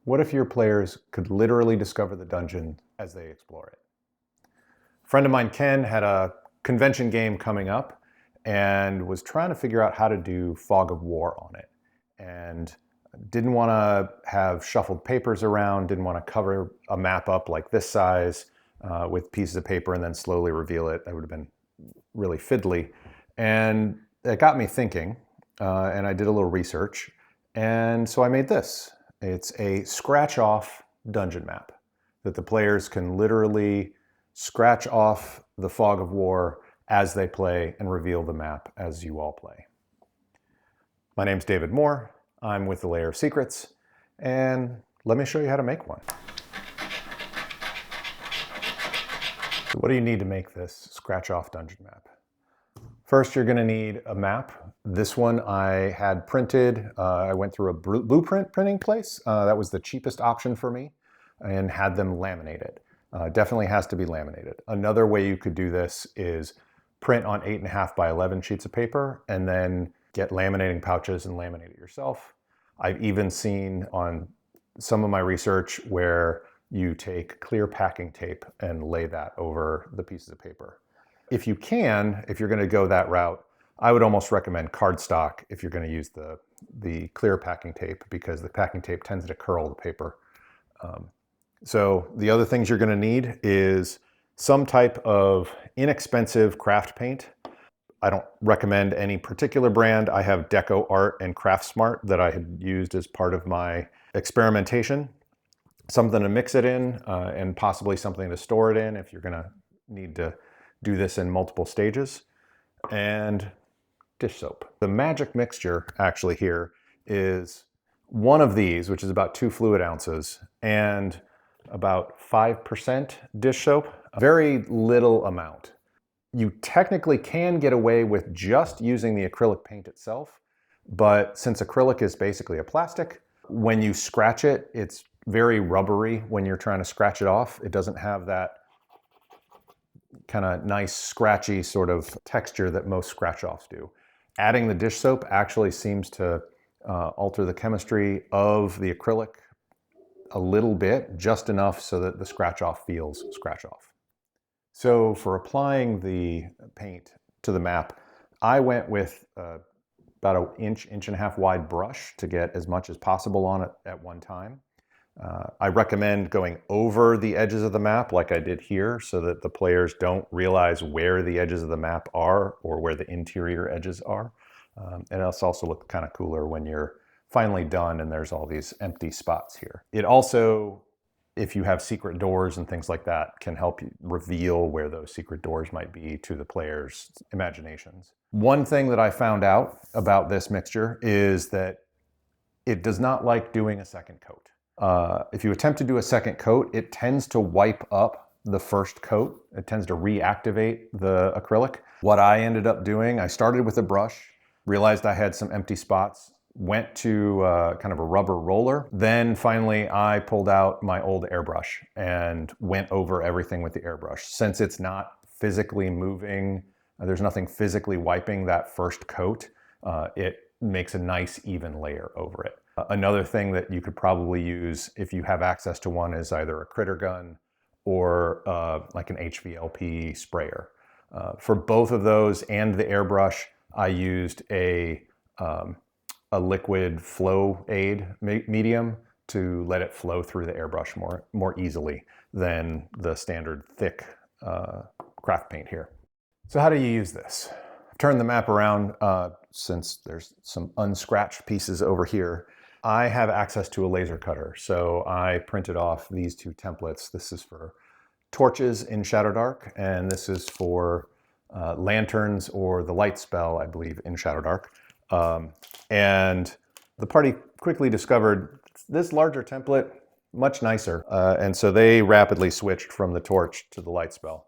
What if your players could literally discover the dungeon as they explore it? A friend of mine, Ken, had a convention game coming up and was trying to figure out how to do fog of war on it. And didn't want to have shuffled papers around, didn't want to cover a map up like this size with pieces of paper and then slowly reveal it. That would have been really fiddly. And it got me thinking, and I did a little research. And so I made this. It's a scratch-off dungeon map that the players can literally scratch off the fog of war as they play and reveal the map as you all play. My name's David Moore. I'm with the Lair of Secrets, and let me show you how to make one. So what do you need to make this scratch-off dungeon map? First, you're going to need a map. This one I had printed. I went through a blueprint printing place. That was the cheapest option for me, and had them laminated. Definitely has to be laminated. Another way you could do this is print on 8.5 by 11 sheets of paper and then get laminating pouches and laminate it yourself. I've even seen on some of my research where you take clear packing tape and lay that over the pieces of paper. If you can, if you're going to go that route, I would almost recommend cardstock if you're going to use the clear packing tape, because the packing tape tends to curl the paper. So the other things you're going to need is some type of inexpensive craft paint. I don't recommend any particular brand. I have Deco Art and Craft Smart that I had used as part of my experimentation. Something to mix it in and possibly something to store it in if you're going to need to do this in multiple stages. And dish soap. The magic mixture actually here is one of these, which is about 2 fluid ounces, and about 5% dish soap. A very little amount. You technically can get away with just using the acrylic paint itself, but since acrylic is basically a plastic, when you scratch it, it's very rubbery when you're trying to scratch it off. It doesn't have that kind of nice scratchy sort of texture that most scratch-offs do. Adding the dish soap actually seems to alter the chemistry of the acrylic a little bit, just enough so that the scratch-off feels scratch-off. So for applying the paint to the map, I went with about an inch and a half wide brush to get as much as possible on it at one time. I recommend going over the edges of the map like I did here so that the players don't realize where the edges of the map are or where the interior edges are. And it'll also look kind of cooler when you're finally done and there's all these empty spots here. It also, if you have secret doors and things like that, can help you reveal where those secret doors might be to the players' imaginations. One thing that I found out about this mixture is that it does not like doing a second coat. If you attempt to do a second coat, it tends to wipe up the first coat. It tends to reactivate the acrylic. What I ended up doing, I started with a brush, realized I had some empty spots, went to kind of a rubber roller. Then finally I pulled out my old airbrush and went over everything with the airbrush. Since it's not physically moving, there's nothing physically wiping that first coat, it makes a nice even layer over it. Another thing that you could probably use if you have access to one is either a critter gun or like an HVLP sprayer. For both of those and the airbrush, I used a liquid flow aid medium to let it flow through the airbrush more easily than the standard thick craft paint here. So how do you use this? I've turned the map around since there's some unscratched pieces over here. I have access to a laser cutter, so I printed off these 2 templates. This is for torches in Shadow Dark, and this is for lanterns or the light spell, I believe, in Shadow Dark. And the party quickly discovered this larger template, much nicer. And so they rapidly switched from the torch to the light spell.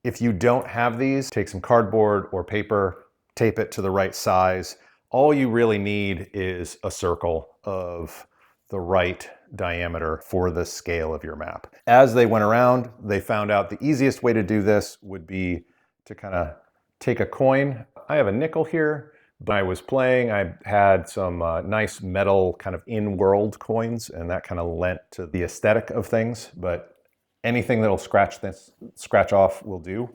If you don't have these, take some cardboard or paper, tape it to the right size. All you really need is a circle of the right diameter for the scale of your map. As they went around, they found out the easiest way to do this would be to kind of take a coin. I have a nickel here, When I was playing, I had some nice metal kind of in-world coins, and that kind of lent to the aesthetic of things, but anything that'll scratch off will do.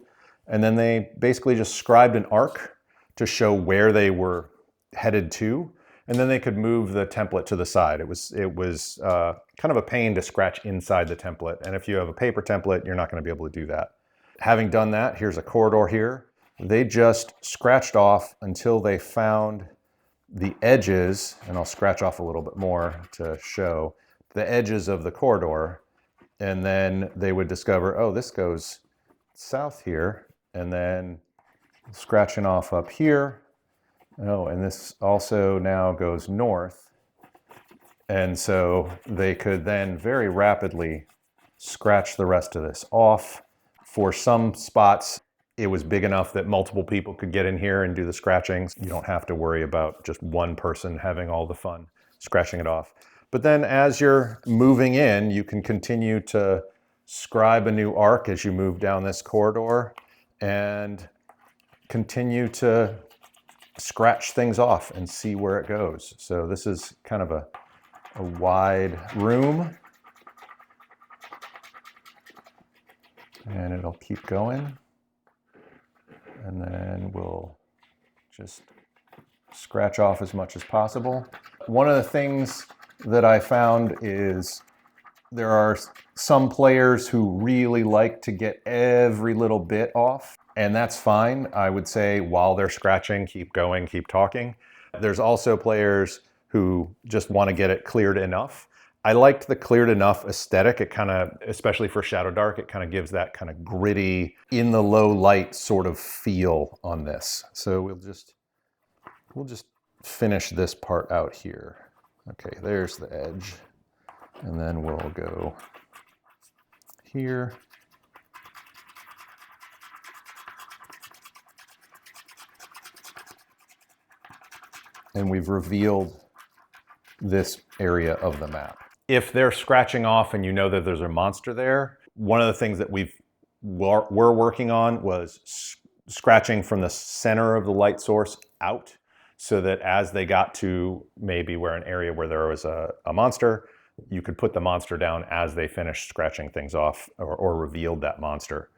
And then they basically just scribed an arc to show where they were headed to, and then they could move the template to the side. It was kind of a pain to scratch inside the template, and if you have a paper template, you're not going to be able to do that. Having done that, here's a corridor here. They just scratched off until they found the edges, and I'll scratch off a little bit more to show the edges of the corridor, and then they would discover, oh, this goes south here, and then scratching off up here. Oh, and this also now goes north. And so they could then very rapidly scratch the rest of this off. For some spots, it was big enough that multiple people could get in here and do the scratchings. You don't have to worry about just one person having all the fun scratching it off. But then as you're moving in, you can continue to scribe a new arc as you move down this corridor and continue to scratch things off and see where it goes. So this is kind of a wide room, and it'll keep going. And then we'll just scratch off as much as possible. One of the things that I found is there are some players who really like to get every little bit off, and that's fine. I would say while they're scratching, keep going, keep talking. There's also players who just want to get it cleared enough. I liked the cleared enough aesthetic. It kind of, especially for Shadow Dark, it kind of gives that kind of gritty, in the low light sort of feel on this. So we'll just finish this part out here. Okay, there's the edge. And then we'll go here. And we've revealed this area of the map. If they're scratching off and you know that there's a monster there, one of the things that we're working on was scratching from the center of the light source out, so that as they got to maybe where an area where there was a monster, you could put the monster down as they finished scratching things off or revealed that monster.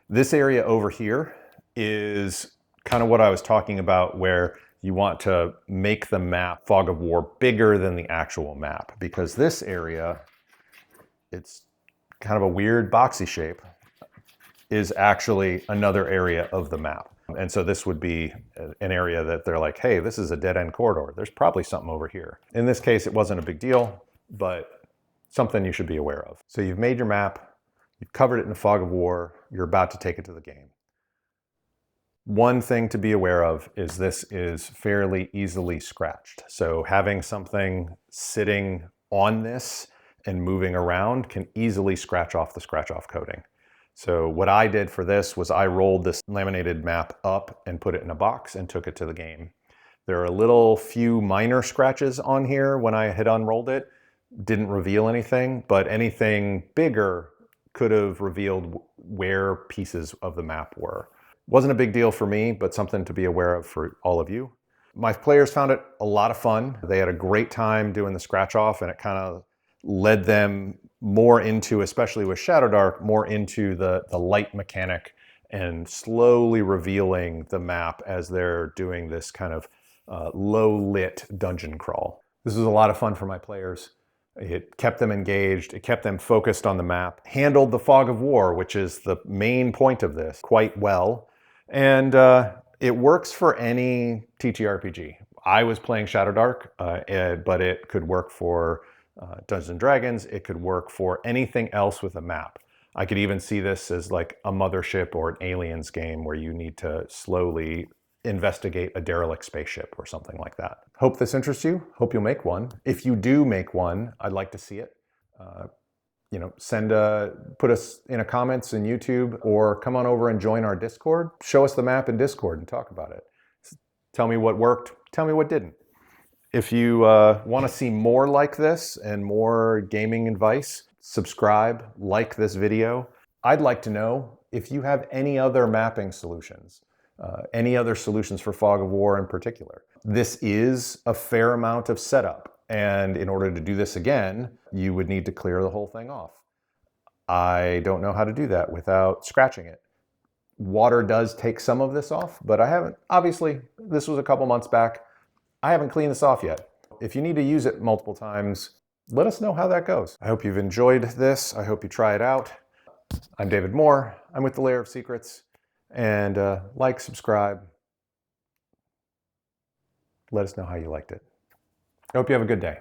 This area over here is kind of what I was talking about, where you want to make the map, Fog of War, bigger than the actual map, because this area, it's kind of a weird boxy shape, is actually another area of the map. And so this would be an area that they're like, hey, this is a dead-end corridor. There's probably something over here. In this case, it wasn't a big deal, but something you should be aware of. So you've made your map, you've covered it in the Fog of War, you're about to take it to the game. One thing to be aware of is this is fairly easily scratched. So having something sitting on this and moving around can easily scratch off the scratch off coating. So what I did for this was I rolled this laminated map up and put it in a box and took it to the game. There are a little few minor scratches on here when I had unrolled it. Didn't reveal anything, but anything bigger could have revealed where pieces of the map were. Wasn't a big deal for me, but something to be aware of for all of you. My players found it a lot of fun. They had a great time doing the scratch off, and it kind of led them more into, especially with Shadow Dark, more into the light mechanic and slowly revealing the map as they're doing this kind of low lit dungeon crawl. This was a lot of fun for my players. It kept them engaged, it kept them focused on the map, handled the Fog of War, which is the main point of this, quite well. And it works for any TTRPG. I was playing Shadow Dark, but it could work for Dungeons and Dragons. It could work for anything else with a map. I could even see this as like a Mothership or an Aliens game where you need to slowly investigate a derelict spaceship or something like that. Hope this interests you. Hope you'll make one. If you do make one, I'd like to see it. Put us in a comments in YouTube, or come on over and join our Discord. Show us the map in Discord and talk about it. Tell me what worked. Tell me what didn't. If you want to see more like this and more gaming advice, subscribe, like this video. I'd like to know if you have any other mapping solutions. any other solutions for fog of war in particular. This is a fair amount of setup, and in order to do this again, you would need to clear the whole thing off. I don't know how to do that without scratching it. Water does take some of this off, but I haven't, obviously, this was a couple months back. I haven't cleaned this off yet. If you need to use it multiple times, let us know how that goes. I hope you've enjoyed this. I hope you try it out. I'm David Moore. I'm with the Lair of Secrets. And like, subscribe. Let us know how you liked it. I hope you have a good day.